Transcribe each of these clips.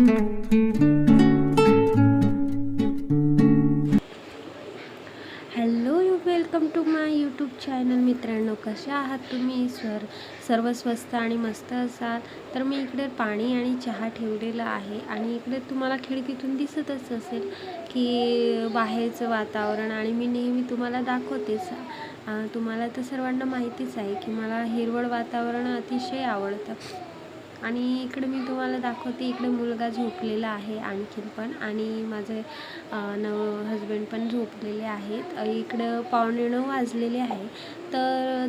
Hello, welcome to my YouTube channel. मित्रांनो, कशा आहात तुम्ही? सर्व स्वस्त आणि मस्त असाल तर मी इकडे पाणी आणि चहा ठेवलेला आहे आणि इकडे तुम्हाला खिडकीतून दिसतच असेल की बाहेरचं वातावरण. आणि मी नेहमी तुम्हाला दाखवतेच, तुम्हाला तर सर्वांना माहितीच आहे की मला हिरवळ वातावरण अतिशय आवडतं. आणि इकडे मी तुम्हाला दाखवते, इकडे मुलगा झोपलेला आहे आणखीन पण, आणि माझे हजबंड पण झोपलेले आहेत. इकडं 9:15 वाजलेले आहे. तर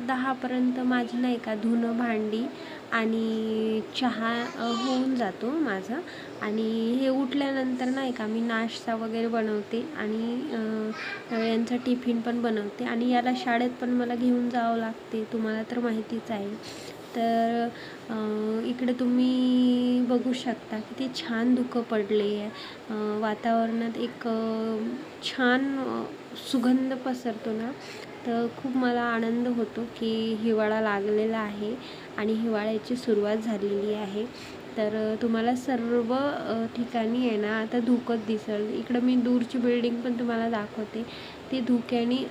10पर्यंत माझी नाही का धुणं भांडी आणि चहा होऊन जातो माझा. आणि हे उठल्यानंतर नाही का मी नाश्ता वगैरे बनवते आणि यांचा टिफिन पण बनवते. आणि याला शाळेत पण मला घेऊन जावं लागते, तुम्हाला तर माहितीच आहे. तर इकडे तुम्ही बघू शकता किती छान धुकं पडले आहे. वातावरणात एक छान सुगंध पसरतो ना, तर खूप मला आनंद होतो की हिवाळा लागलेला आहे आणि हिवाळ्याची सुरुवात झालेली आहे. तर तुम्हाला सर्व ठिकाणी आहे ना आता धुकंच दिसेल. इकडं मी दूरची बिल्डिंग पण तुम्हाला दाखवते, ती धुक्याने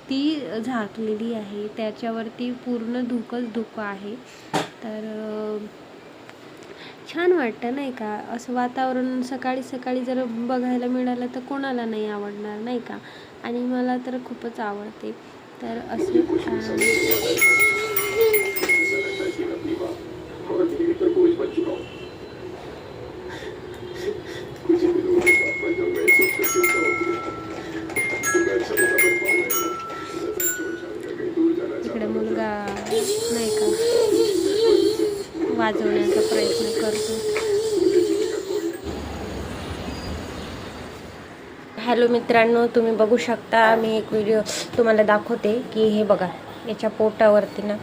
ती झाकलेली आहे, त्याच्यावरती पूर्ण धुकं आहे. तर छान वाटतं नाही का असं वातावरण सकाळी सकाळी जर बघायला मिळालं तर कोणाला नाही आवडणार, नाही का? आणि मला तर खूपच आवडते. तर असं इकडे मुलगा नाही का वाजवण्याचा प्रयत्न करतो. हॅलो मित्रांनो, तुम्ही बघू शकता, मी एक व्हिडिओ तुम्हाला दाखवते की हे बघा, याच्या पोटावरती ना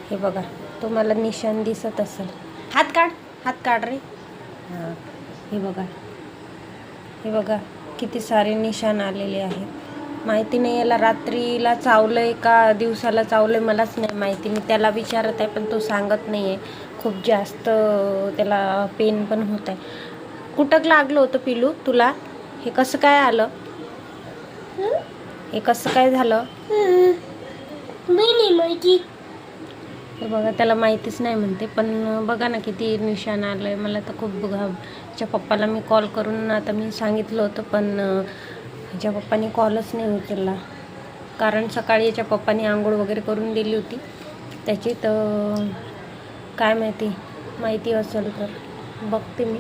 हे बघा, तुम्हाला निशाण दिसत असेल. हात काढ रे. हां, हे बघा किती सारे निशाण आलेले आहेत. माहिती नाही याला रात्रीला चावलंय का दिवसाला चावलंय, मलाच नाही माहिती. मी त्याला विचारत आहे पण तो सांगत नाही आहे. खूप जास्त त्याला पेन पण होत आहे. कुठं लागलं होतं पिलू तुला? हे कसं काय आलं? हे कसं काय झालं? नाही माहिती. हे बघा, त्याला माहितीच नाही म्हणते. पण बघा ना किती निशाण आलं आहे. मला तर खूप ह्याच्या पप्पाला मी कॉल करून आता मी सांगितलं होतं, पण ह्याच्या पप्पाने कॉलच नाही उचलला. कारण सकाळी याच्या पप्पाने आंघोळ वगैरे करून दिली होती त्याची. तर काय माहिती असेल तर बघते मी.